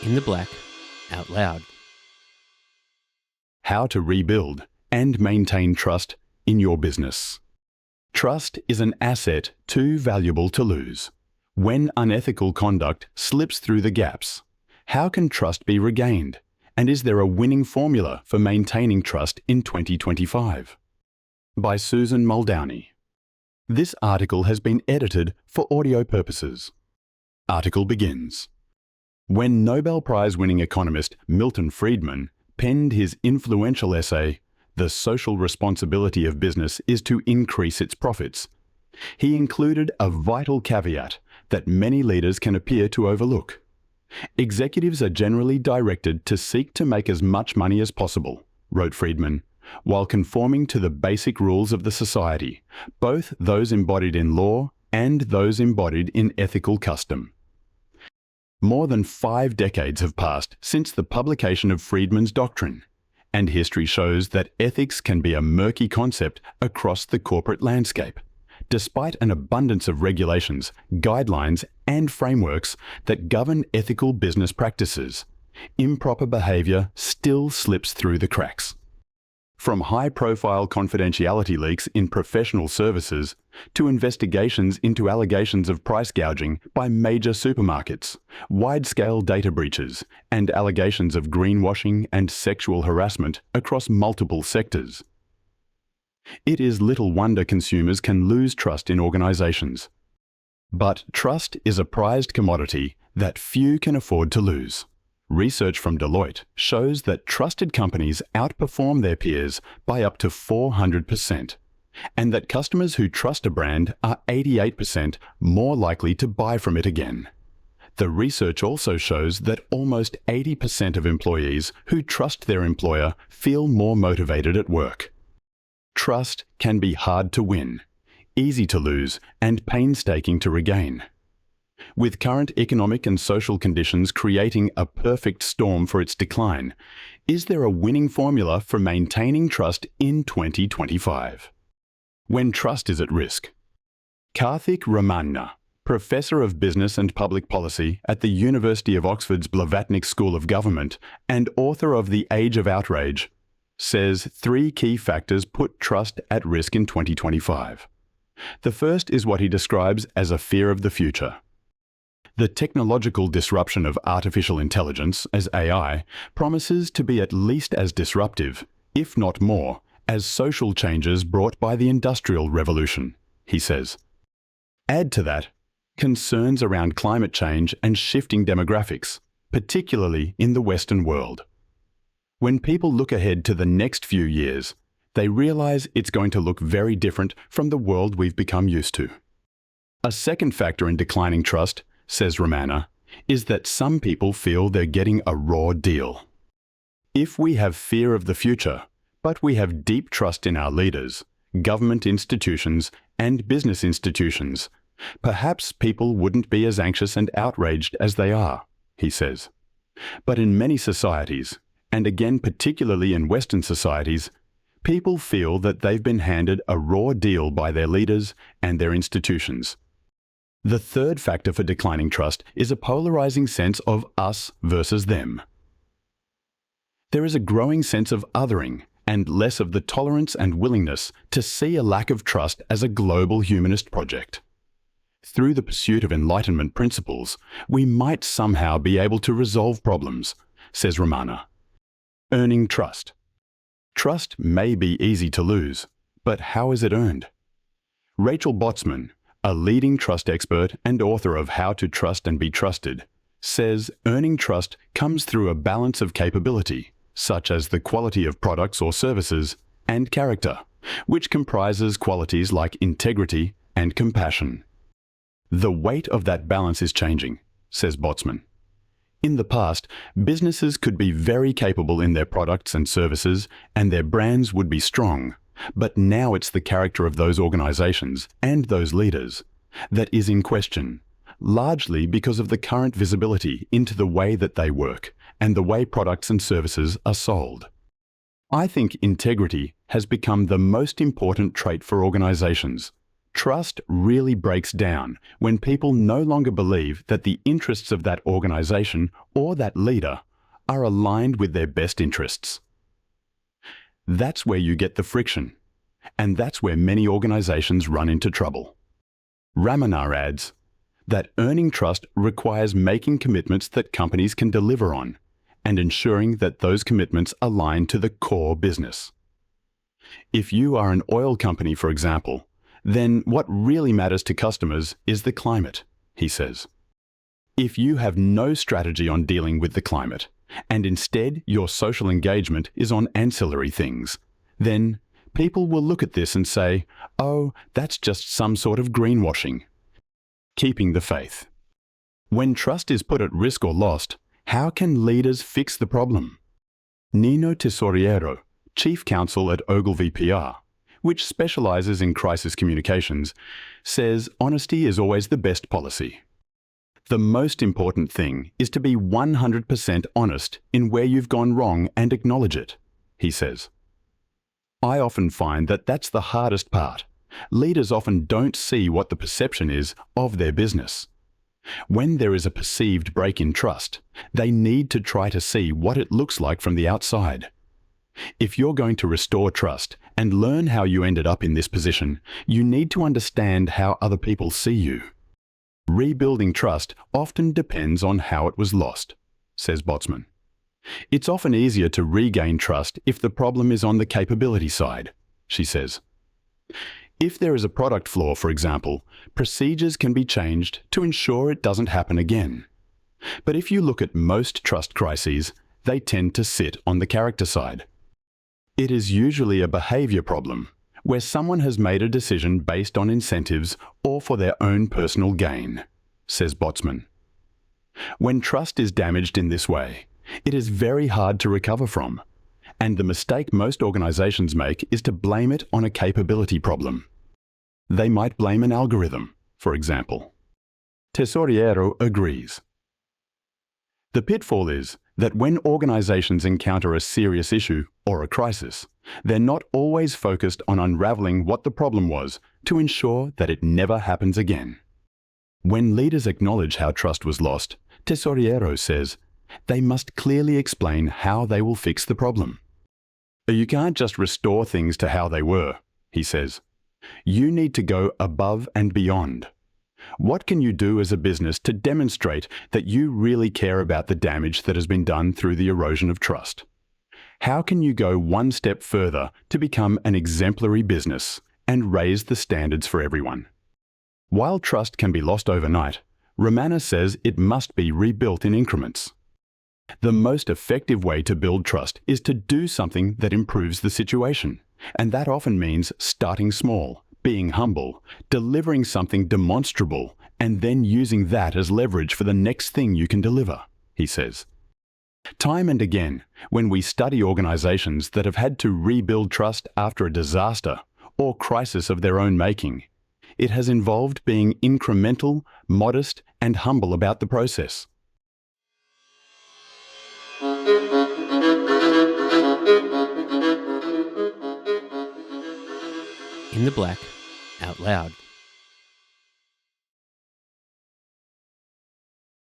In the Black Out Loud. How to rebuild and maintain trust in your business. Trust is an asset too valuable to lose. When unethical conduct slips through the gaps, how can trust be regained? And is there a winning formula for maintaining trust in 2025? By Susan Muldowney. This article has been edited for audio purposes. Article begins. When Nobel Prize-winning economist Milton Friedman penned his influential essay, "The Social Responsibility of Business is to Increase Its Profits," he included a vital caveat that many leaders can appear to overlook. Executives are generally directed to seek to make as much money as possible, wrote Friedman, while conforming to the basic rules of the society, both those embodied in law and those embodied in ethical custom. More than 5 decades have passed since the publication of Friedman's doctrine, and history shows that ethics can be a murky concept across the corporate landscape, despite an abundance of regulations, guidelines, and frameworks that govern ethical business practices. Improper behavior still slips through the cracks. From high-profile confidentiality leaks in professional services to investigations into allegations of price gouging by major supermarkets, wide-scale data breaches, and allegations of greenwashing and sexual harassment across multiple sectors. It is little wonder consumers can lose trust in organizations. But trust is a prized commodity that few can afford to lose. Research from Deloitte shows that trusted companies outperform their peers by up to 400%, and that customers who trust a brand are 88% more likely to buy from it again. The research also shows that almost 80% of employees who trust their employer feel more motivated at work. Trust can be hard to win, easy to lose, and painstaking to regain. With current economic and social conditions creating a perfect storm for its decline, is there a winning formula for maintaining trust in 2025? When trust is at risk. Karthik Ramanna, Professor of Business and Public Policy at the University of Oxford's Blavatnik School of Government and author of The Age of Outrage, says 3 key factors put trust at risk in 2025. The first is what he describes as a fear of the future. The technological disruption of artificial intelligence, as AI, promises to be at least as disruptive, if not more, as social changes brought by the Industrial Revolution, he says. Add to that concerns around climate change and shifting demographics, particularly in the Western world. When people look ahead to the next few years, they realize it's going to look very different from the world we've become used to. A second factor in declining trust, says Ramanna, is that some people feel they're getting a raw deal. If we have fear of the future, but we have deep trust in our leaders, government institutions, and business institutions, perhaps people wouldn't be as anxious and outraged as they are, he says. But in many societies, and again particularly in Western societies, people feel that they've been handed a raw deal by their leaders and their institutions. The third factor for declining trust is a polarizing sense of us versus them. There is a growing sense of othering and less of the tolerance and willingness to see a lack of trust as a global humanist project. Through the pursuit of Enlightenment principles, we might somehow be able to resolve problems, says Ramanna. Earning trust. Trust may be easy to lose, but how is it earned? Rachel Botsman, a leading trust expert and author of How to Trust and Be Trusted, says earning trust comes through a balance of capability, such as the quality of products or services, and character, which comprises qualities like integrity and compassion. The weight of that balance is changing, says Botsman. In the past, businesses could be very capable in their products and services, and their brands would be strong. But now it's the character of those organizations and those leaders that is in question, largely because of the current visibility into the way that they work and the way products and services are sold. I think integrity has become the most important trait for organizations, Trust really breaks down when people no longer believe that the interests of that organization or that leader are aligned with their best interests. That's where you get the friction, and that's where many organizations run into trouble. Ramanar adds that earning trust requires making commitments that companies can deliver on and ensuring that those commitments align to the core business. If you are an oil company, for example, then what really matters to customers is the climate, he says. If you have no strategy on dealing with the climate, and instead your social engagement is on ancillary things, then people will look at this and say, oh, that's just some sort of greenwashing. Keeping the faith. When trust is put at risk or lost, how can leaders fix the problem? Nino Tesoriero, Chief Counsel at Ogilvy PR, which specializes in crisis communications, says honesty is always the best policy. The most important thing is to be 100% honest in where you've gone wrong and acknowledge it, he says. I often find that that's the hardest part. Leaders often don't see what the perception is of their business. When there is a perceived break in trust, they need to try to see what it looks like from the outside. If you're going to restore trust and learn how you ended up in this position, you need to understand how other people see you. Rebuilding trust often depends on how it was lost, says Botsman. It's often easier to regain trust if the problem is on the capability side, she says. If there is a product flaw, for example, procedures can be changed to ensure it doesn't happen again. But if you look at most trust crises, they tend to sit on the character side. It is usually a behavior problem, where someone has made a decision based on incentives or for their own personal gain, says Botsman. When trust is damaged in this way, it is very hard to recover from, and the mistake most organizations make is to blame it on a capability problem. They might blame an algorithm, for example. Tesoriero agrees. The pitfall is that when organizations encounter a serious issue or a crisis, they're not always focused on unraveling what the problem was to ensure that it never happens again. When leaders acknowledge how trust was lost, Tesoriero says, they must clearly explain how they will fix the problem. You can't just restore things to how they were, he says. You need to go above and beyond. What can you do as a business to demonstrate that you really care about the damage that has been done through the erosion of trust? How can you go one step further to become an exemplary business and raise the standards for everyone? While trust can be lost overnight, Romana says it must be rebuilt in increments. The most effective way to build trust is to do something that improves the situation, and that often means starting small, being humble, delivering something demonstrable, and then using that as leverage for the next thing you can deliver, he says. Time and again, when we study organizations that have had to rebuild trust after a disaster or crisis of their own making, it has involved being incremental, modest, and humble about the process. In the Black Out Loud.